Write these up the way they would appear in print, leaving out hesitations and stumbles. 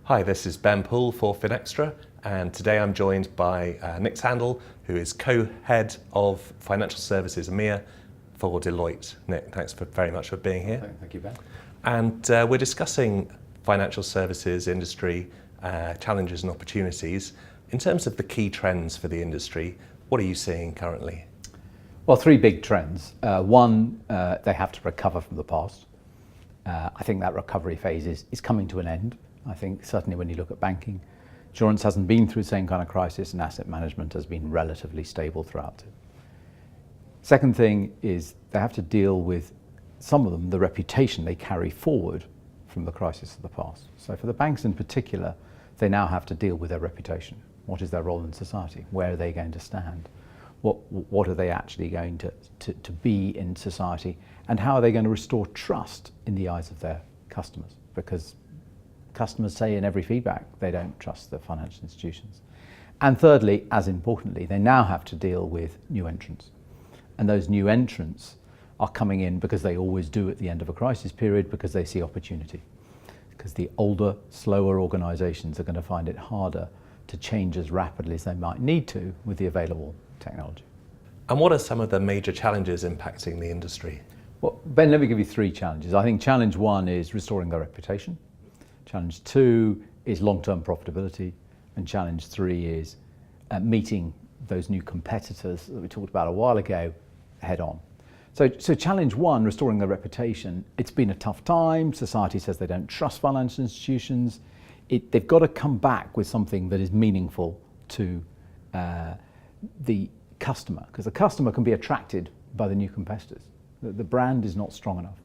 Hi, this is Ben Poole for Finextra, and today I'm joined by Nick Sandall, who is co-head of Financial Services EMEA for Deliotte. Nick, thanks very much for being here. Thank you, Ben. And we're discussing financial services industry challenges and opportunities. In terms of the key trends for the industry, what are you seeing currently? Well, three big trends. One, they have to recover from the past. I think that recovery phase is coming to an end. I think certainly when you look at banking, insurance hasn't been through the same kind of crisis, and asset management has been relatively stable throughout it. Second thing is they have to deal with, some of them, the reputation they carry forward from the crisis of the past. So for the banks in particular, they now have to deal with their reputation. What is their role in society? Where are they going to stand? What are they actually going to be in society? And how are they going to restore trust in the eyes of their customers? Because customers say in every feedback they don't trust the financial institutions. And thirdly, as importantly, they now have to deal with new entrants. And those new entrants are coming in because they always do at the end of a crisis period, because they see opportunity. Because the older, slower organisations are going to find it harder to change as rapidly as they might need to with the available technology. And what are some of the major challenges impacting the industry? Well, Ben, let me give you three challenges. I think challenge one is restoring their reputation. Challenge two is long-term profitability. And challenge three is meeting those new competitors that we talked about a while ago head on. So challenge one, restoring their reputation. It's been a tough time. Society says they don't trust financial institutions. They've got to come back with something that is meaningful to the customer, because the customer can be attracted by the new competitors. The brand is not strong enough.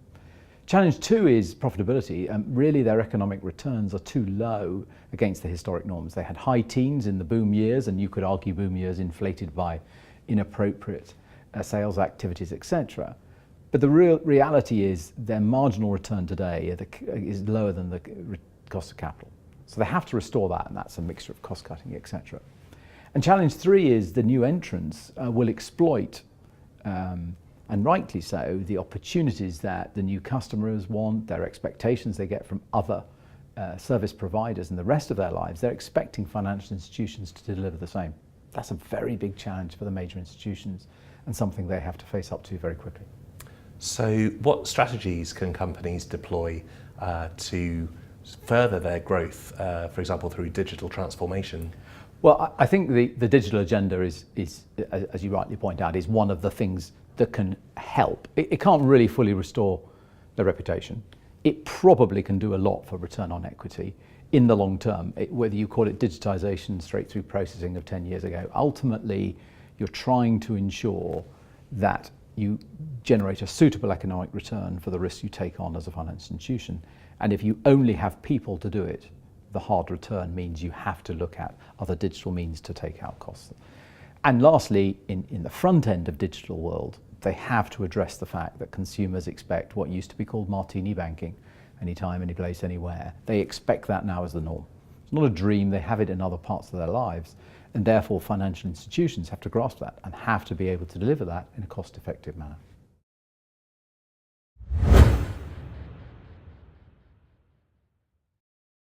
Challenge two is profitability. Really, their economic returns are too low against the historic norms. They had high teens in the boom years, and you could argue boom years inflated by inappropriate sales activities, etc. But the real reality is their marginal return today is lower than the cost of capital. So they have to restore that, and that's a mixture of cost cutting, etc. And challenge three is the new entrants will exploit, and rightly so, the opportunities that the new customers want, their expectations they get from other service providers in the rest of their lives. They're expecting financial institutions to deliver the same. That's a very big challenge for the major institutions, and something they have to face up to very quickly. So what strategies can companies deploy to further their growth, for example, through digital transformation? Well, I think the digital agenda is, as you rightly point out, is one of the things that can help. It can't really fully restore the reputation. It probably can do a lot for return on equity in the long term, whether you call it digitization, straight through processing of 10 years ago. Ultimately, you're trying to ensure that you generate a suitable economic return for the risks you take on as a financial institution. And if you only have people to do it, the hard return means you have to look at other digital means to take out costs. And lastly, in the front end of digital world, they have to address the fact that consumers expect what used to be called martini banking, anytime, any place, anywhere. They expect that now as the norm. It's not a dream, they have it in other parts of their lives, and therefore financial institutions have to grasp that and have to be able to deliver that in a cost-effective manner.